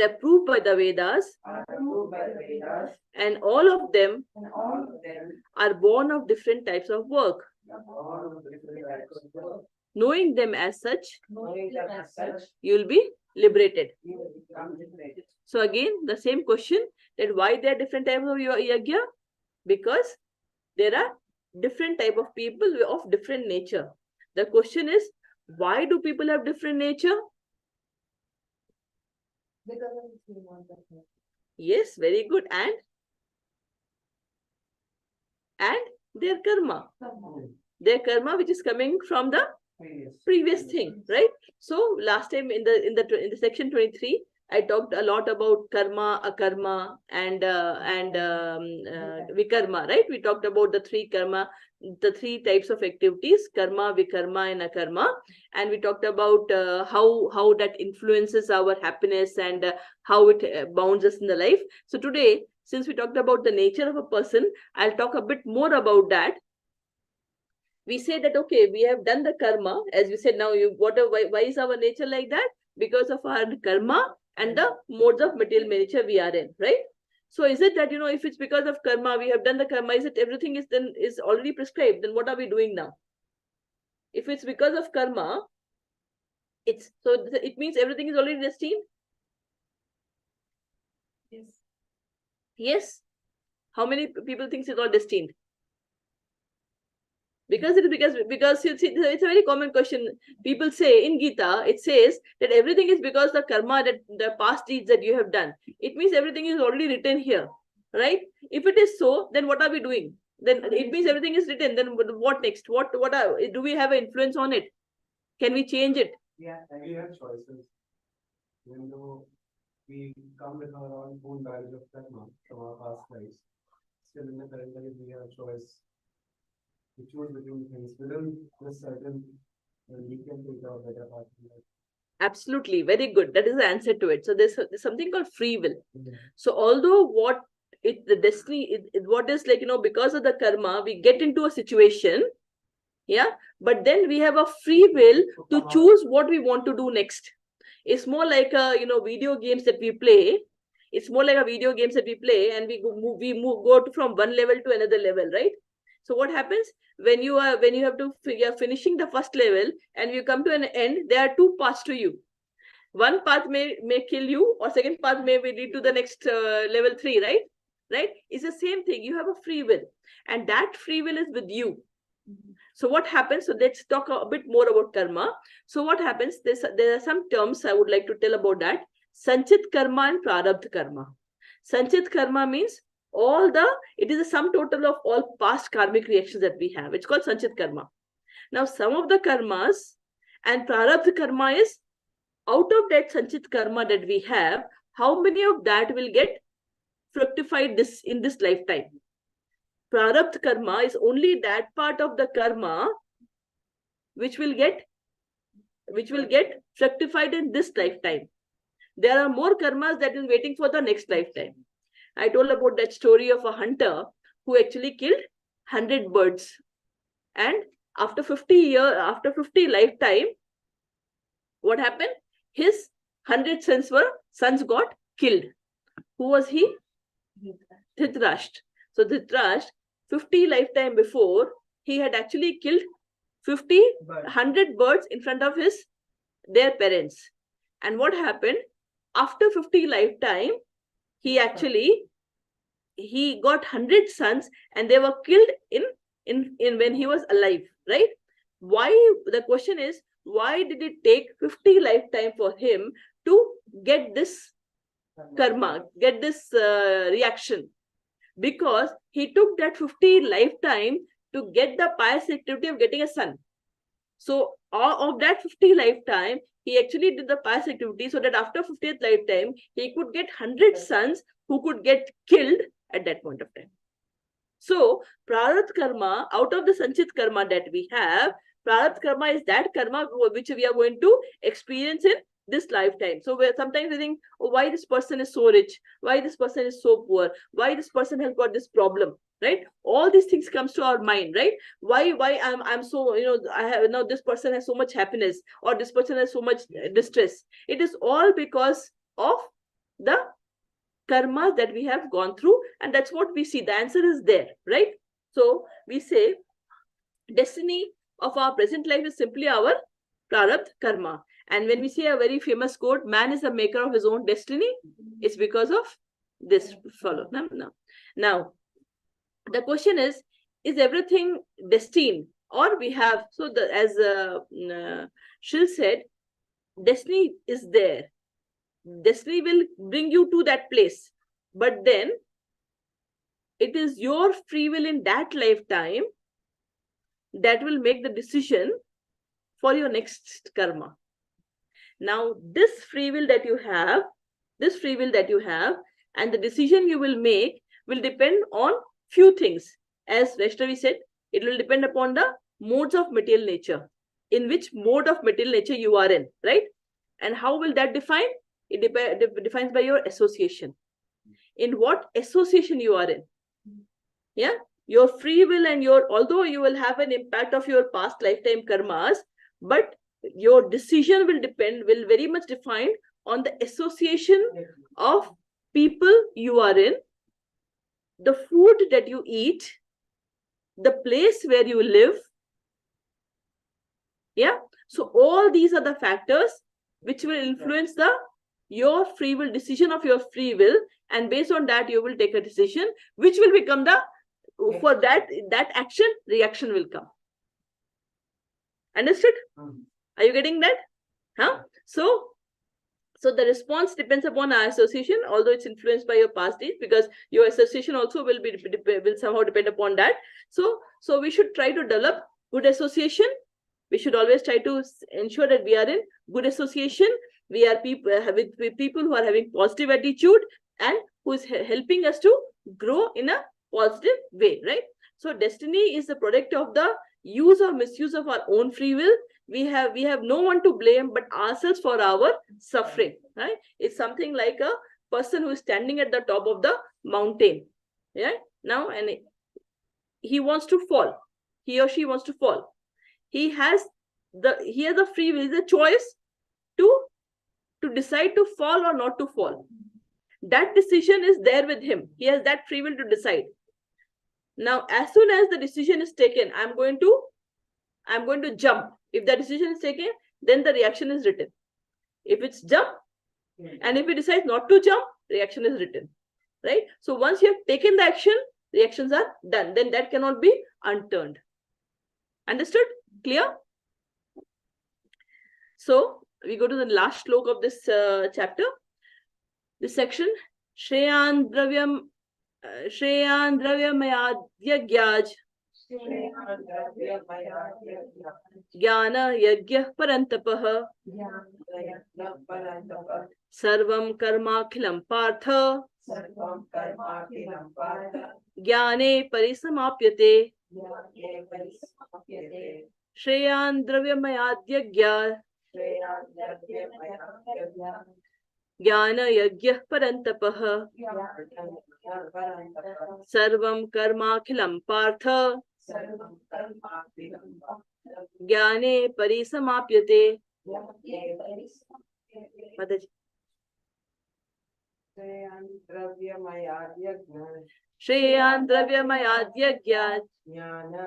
approved by the Vedas, and all of them are born of different types of work. Knowing them as such, you will be liberated. So again, the same question, that why there are different types of yajna? Because there are different type of people of different nature. The question is, why do people have different nature? Because of the same one. Yes, very good. And their karma. Their karma, which is coming from the previous thing, right? So last time in the section 23, I talked a lot about karma, akarma, and vikarma, right? We talked about the three karma, the three types of activities: karma, vikarma, and akarma. And we talked about how that influences our happiness and how it bounds us in the life. So today, since we talked about the nature of a person, I'll talk a bit more about that. We say that, okay, we have done the karma, as we said. Now, why is our nature like that? Because of our karma and the modes of material nature we are in, right? So is it that, if it's because of karma, we have done the karma, is it everything is already prescribed? Then what are we doing now? If it's because of karma, it means everything is already destined. Yes. Yes. How many people think it's all destined? Because it's a very common question. People say in Gita, it says that everything is because the karma, that the past deeds that you have done. It means everything is already written here, right? If it is so, then what are we doing? Then it means everything is written. Then what next? Do we have an influence on it? Can we change it? Yeah, we have choices. Even though we come with our own baggage of karma from our past lives, still in the current life we have choice to choose between things within this certain, we can take our better part in life. Absolutely, very good. That is the answer to it. So there's something called free will. Mhm. So although the destiny, what is like, because of the karma, we get into a situation, yeah, but then we have a free will to choose what we want to do next. It's more like video games that we play. It's more like a video games that we play, and go from one level to another level, right? So what happens when you are finishing the first level and you come to an end? There are two paths to you. One path may kill you, or second path may lead to the next level 3, right? It's the same thing. You have a free will, and that free will is with you. So what happens? So let's talk a bit more about karma. So what happens? There are some terms I would like to tell about that. Sanchit karma and prarabdha karma. Sanchit karma means it is a sum total of all past karmic reactions that we have. It's called sanchit karma. Now, some of the karmas and prarabdha karma is out of that sanchit karma that we have, how many of that will get fructified in this lifetime? Prarabdha karma is only that part of the karma which will get fructified in this lifetime. There are more karmas that is waiting for the next lifetime. I told about that story of a hunter who actually killed 100 birds, and after 50 lifetime, what happened? His 100 sons got killed. Who was he? Dhritarashtra. So Dhritarashtra, 50 lifetime before, he had actually killed 100 birds in front of their parents. And what happened? After 50 lifetime, he got 100 sons, and they were killed in when he was alive, right? Why? The question is, why did it take 50 lifetime for him to get this karma, get this reaction? Because he took that 50 lifetime to get the pious activity of getting a son. So of that 50 lifetime, he actually did the pious activity so that after 50th lifetime, he could get 100 sons who could get killed at that point of time. So prarabdha karma, out of the sanchit karma that we have, prarabdha karma is that karma which we are going to experience in this lifetime. So sometimes we think, oh, why this person is so rich? Why this person is so poor? Why this person has got this problem? Right? All these things comes to our mind, right? Why I'm so, I have now this person has so much happiness, or this person has so much distress. It is all because of the karmas that we have gone through, and that's what we see. The answer is there, right? So we say destiny of our present life is simply our prarabdha karma. And when we say a very famous quote, man is the maker of his own destiny, it's because of this follow. Now, the question is everything destined, or we have, so as Shil said, destiny is there. Destiny will bring you to that place, but then it is your free will in that lifetime that will make the decision for your next karma. Now, this free will that you have, and the decision you will make will depend on few things. As Vaishnavi said, it will depend upon the modes of material nature. In which mode of material nature you are in, right? And how will that define? It defines by your association. In what association you are in. Yeah, your free will and although you will have an impact of your past lifetime karmas, but your decision will very much define on the association of people you are in, the food that you eat, the place where you live, Yeah. So all these are the factors which will influence your free will decision of your free will, and based on that you will take a decision which will become for that action reaction will come. Understood? Are you getting that? So the response depends upon our association, although it's influenced by your past deeds, because your association also will somehow depend upon that. So we should try to develop good association. We should always try to ensure that we are in good association. We are with people who are having positive attitude and who is helping us to grow in a positive way, right? So destiny is the product of the use or misuse of our own free will. We have no one to blame but ourselves for our suffering, right? It's something like a person who is standing at the top of the mountain, yeah, now, and he wants to fall. He or she wants to fall. He has the free will, the choice to decide to fall or not to fall. That decision is there with him. He has that free will to decide. Now, as soon as the decision is taken, I'm going to jump. If the decision is taken, then the reaction is written. If it's jump, and if he decides not to jump, reaction is written, right? So once you have taken the action, reactions are done. Then that cannot be unturned. Understood? Clear? So we go to the last shloka of this chapter, this section. Shreyan dravyamayadyajyaj Jnana yajna parantapah Sarvam karmakhilam partha Jnane parisamapyate Shreyan dravyamayadyajyaj Jnana yajna parantapah Sarvam karmakhilam partha Jnane parisamapyate. Mataji. Shreyan dravyamayadyajyaj Jnana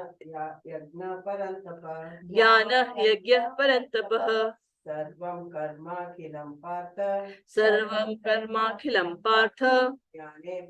yajna parantapah Sarvam karmakhilam partha Jnane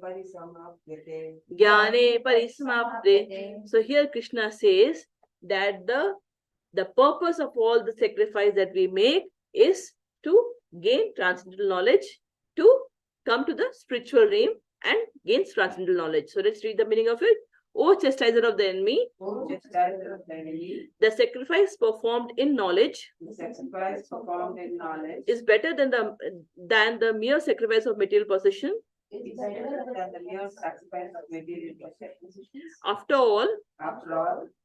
parisamapyate. So here Krishna says that the purpose of all the sacrifice that we make is to gain transcendental knowledge, to come to the spiritual realm and gain transcendental knowledge. So let's read the meaning of it. O chastiser of the enemy, the sacrifice performed in knowledge is better than the mere sacrifice of material possession. After all,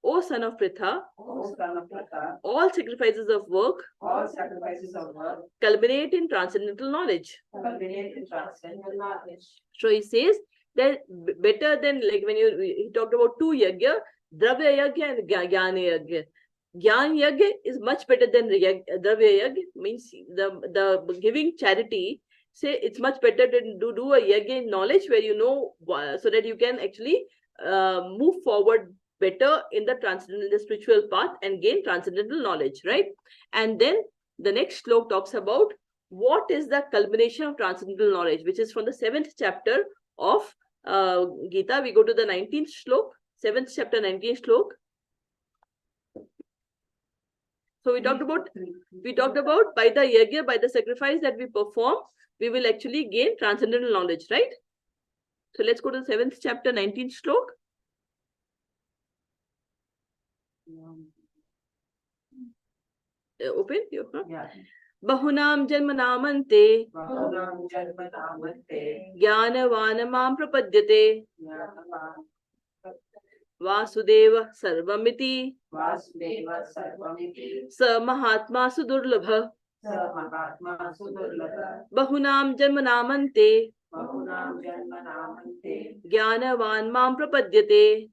O son of Pritha, all sacrifices of work culminate in transcendental knowledge. So he says that better than, like when he talked about two yajna, dravya yajna and jnana yajna. Jnana yajna is much better than dravya yajna, means the giving charity. Say it's much better to do a yajna in knowledge, where you know, so that you can actually move forward better in the spiritual path and gain transcendental knowledge, right? And then the next slok talks about what is the culmination of transcendental knowledge, which is from the 7th chapter of Gita. We go to the 19th slok, 7th chapter, 19th slok. So we talked about by the yajna, by the sacrifice that we perform, we will actually gain transcendental knowledge, right? So let's go to the 7th chapter, 19th slok. Open your Bahunam janmanamante Jnanavanamam prapadyate Vasudeva sarvamiti Sa mahatma sudurlabha Bahunam janmanamante Jnanavan mam prapadyate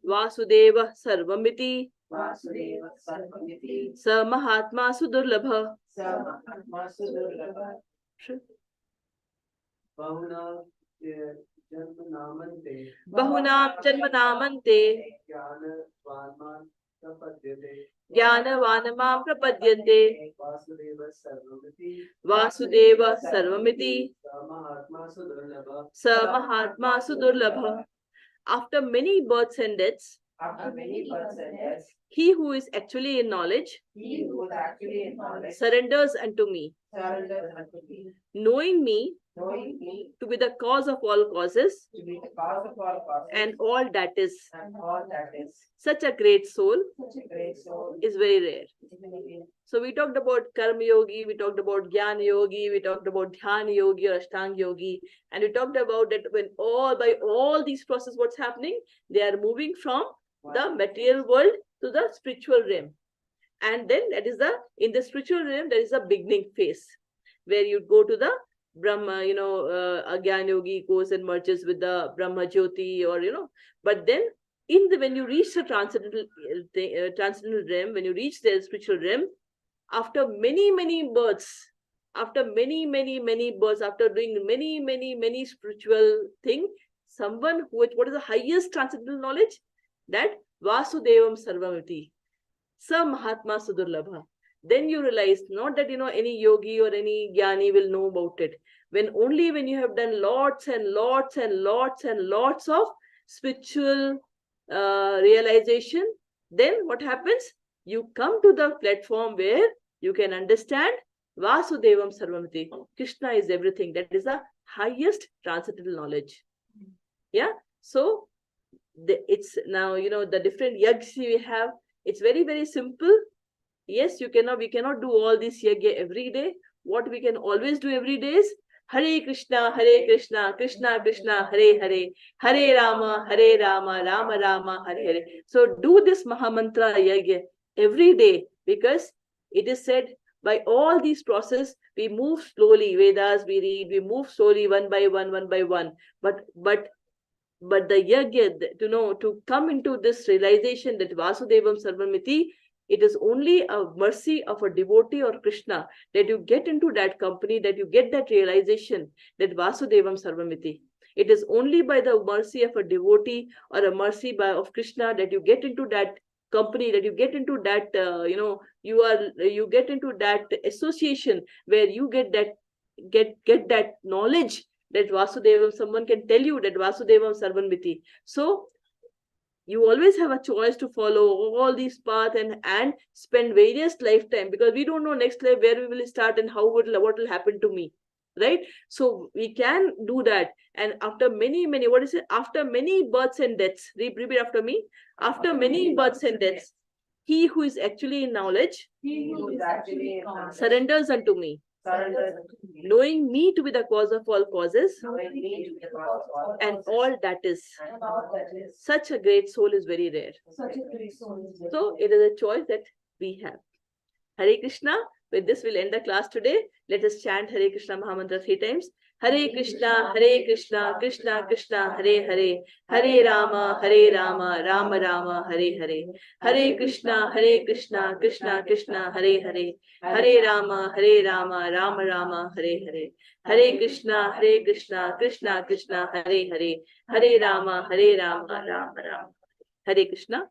Vasudeva sarvamiti Sa mahatma sudurlabha. Bahunam janmanamante Jnanavanamam prapadyante. Vasudeva Sarvamiti. Vasudeva Sarvamiti. Samahatma Sudurlabha. Samahatma Sudurlabha. After many births and deaths, After many births and deaths, he who is actually in knowledge he who is actually in knowledge surrenders unto me, surrenders unto me, knowing me knowing me to be the cause of all causes to be the cause of all causes and all that is. and all that is. Such a great soul Such a great soul is very rare. is very rare. So we talked about Karma Yogi, we talked about Jnana Yogi, we talked about Dhyana Yogi or Ashtanga Yogi, and we talked about that when by all these processes, what's happening? They are moving from the material world to the spiritual realm. And then that is in the spiritual realm, there is a beginning phase where you go to the Brahma, a Jnana Yogi goes and merges with the Brahma Jyoti but then when you reach the transcendental realm, when you reach the spiritual realm, after many births, after many births, after doing many spiritual thing, someone what is the highest transcendental knowledge? That Vasudevam Sarvamiti, Sa Mahatma Sudurlabha. Then you realize not that any yogi or any jnani will know about it. Only when you have done lots and lots of spiritual realization, then what happens? You come to the platform where you can understand Vasudevam Sarvamiti. Krishna is everything. That is the highest transcendental knowledge. Yeah. So it's now the different yags we have. It's very simple. Yes, we cannot do all this yagya every day. What we can always do every day is Hare Krishna, Krishna Krishna, Hare Hare, Hare Rama, Rama Rama, Hare Hare. So do this Mahamantra yagya every day, because it is said by all these processes, we move slowly. Vedas we read, we move slowly one by one. But the yagya, to come into this realization that Vasudevam Sarvamiti, it is only a mercy of a devotee or Krishna that you get into that company, that you get that realization that Vasudevam Sarvamiti. It is only by the mercy of a devotee or a mercy of Krishna that you get into that company, that you get into that you get into that association where you get that knowledge that Vasudevam, someone can tell you that Vasudevam Sarvamiti. So you always have a choice to follow all these paths and spend various lifetime, because we don't know next life where we will start and what will happen to me, right? So we can do that. And after many, after many births and deaths, repeat after me, after many births and deaths, he who is actually in knowledge He who is actually in knowledge surrenders unto me, surrenders unto me, knowing me to be the cause of all causes knowing me to be the cause of all and causes all that is. and all that is. Such a great soul is very rare. Such a great soul is very So rare. it is a choice that we have. Hare Krishna. With this, we'll end the class today. Let us chant Hare Krishna Mahamantra 3 times. Hare Krishna, Krishna Krishna, Hare Hare, Hare Rama, Rama Rama, Hare Hare. Hare Krishna, Krishna Krishna, Hare Hare, Hare Rama, Rama Rama, Hare Hare. Hare Krishna, Krishna Krishna, Hare Hare, Hare Rama, Rama Rama. Hare Krishna.